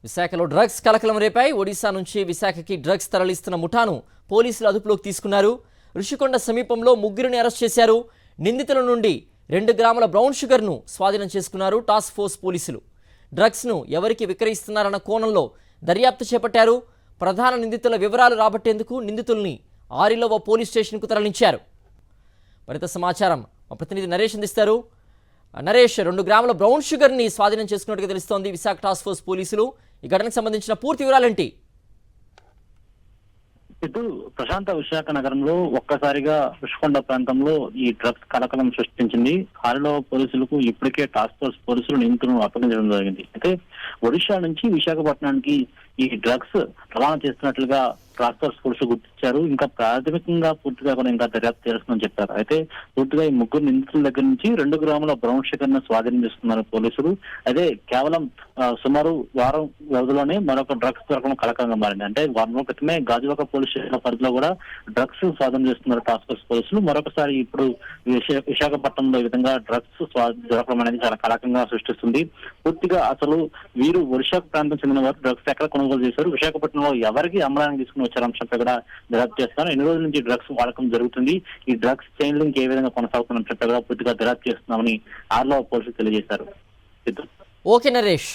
విశాఖలో డ్రగ్స్ కలకలం రేపాయి. ఒడిశా నుంచి విశాఖకి డ్రగ్స్ తరలిస్తున్న ముఠాను పోలీసులు అదుపులోకి తీసుకున్నారు. రుషికొండ సమీపంలో ముగ్గురిని అరెస్ట్ చేశారు. నిందితుల నుండి 2 గ్రాముల బ్రౌన్ షుగర్ను స్వాధీనం చేసుకున్నారు టాస్క్ ఫోర్స్ పోలీసులు. డ్రగ్స్ను ఎవరికి విక్రయిస్తున్నారన్న కోణంలో దర్యాప్తు చేపట్టారు. ప్రధాన నిందితుల వివరాలు రాబట్టేందుకు నిందితుల్ని ఆరిలోవ పోలీస్ స్టేషన్కు తరలించారు. మరింత సమాచారం మా ప్రతినిధి నరేష్ అందిస్తారు. నరేష్, 2 గ్రాముల బ్రౌన్ షుగర్ని స్వాధీనం చేసుకున్నట్టుగా తెలుస్తోంది విశాఖ టాస్క్ ఫోర్స్ పోలీసులు. ఈ ఘటనకు సంబంధించిన పూర్తి వివరాలేంటి? ఇటు ప్రశాంత విశాఖ నగరంలో ఒక్కసారిగా రుషికొండ ప్రాంతంలో ఈ డ్రగ్స్ కలకలం సృష్టించింది. హారిలో పోలీసులకు ఇప్పటికే టాస్క్ ఫోర్స్ పోలీసులు నిందితులను అప్పగించడం జరిగింది. అయితే ఒడిశా నుంచి విశాఖపట్నానికి ఈ డ్రగ్స్ రవాణా చేస్తున్నట్లుగా టాస్క్ ఫోర్స్ పోలీసులు గుర్తించారు. ఇంకా ప్రాథమికంగా పూర్తిగా కూడా ఇంకా దర్యాప్తు చేస్తుందని చెప్పారు. అయితే పూర్తిగా ఈ ముగ్గురు నిందితుల దగ్గర నుంచి 2 గ్రాముల బ్రౌన్ షుగర్ ను స్వాధీనం చేసుకున్నారు పోలీసులు. అదే కేవలం సుమారు వారం వ్యవధిలోనే మరొక డ్రగ్స్ దొరకడం కలకంగా మారింది. అంటే వారం క్రితమే గాజువాక పోలీస్ స్టేషన్ పరిధిలో కూడా డ్రగ్స్ స్వాధీనం చేస్తున్నారు టాస్క్ ఫోర్స్ పోలీసులు. మరొకసారి ఇప్పుడు విశాఖపట్నంలో ఈ విధంగా డ్రగ్స్ దొరకడం అనేది చాలా కలకంగా సృష్టిస్తుంది. పూర్తిగా అసలు వీరు ఒడిశా ప్రాంతం చెందిన వారు డ్రగ్స్ ఎక్కడ కొనుగోలు చేశారు, విశాఖపట్నంలో ఎవరికి అమ్మడానికి తీసుకుని వచ్చారు అంశంపై కూడా దర్యాప్తు చేస్తున్నారు. ఎన్ని రోజుల నుంచి డ్రగ్స్ వాడకం జరుగుతుంది, ఈ డ్రగ్స్ చైన్ లింక్ ఏ విధంగా కొనసాగుతున్న అంశంపై కూడా పూర్తిగా దర్యాప్తు చేస్తున్నామని ఆర్లో పోలీసులు తెలియజేశారు. ఓకే నరేష్.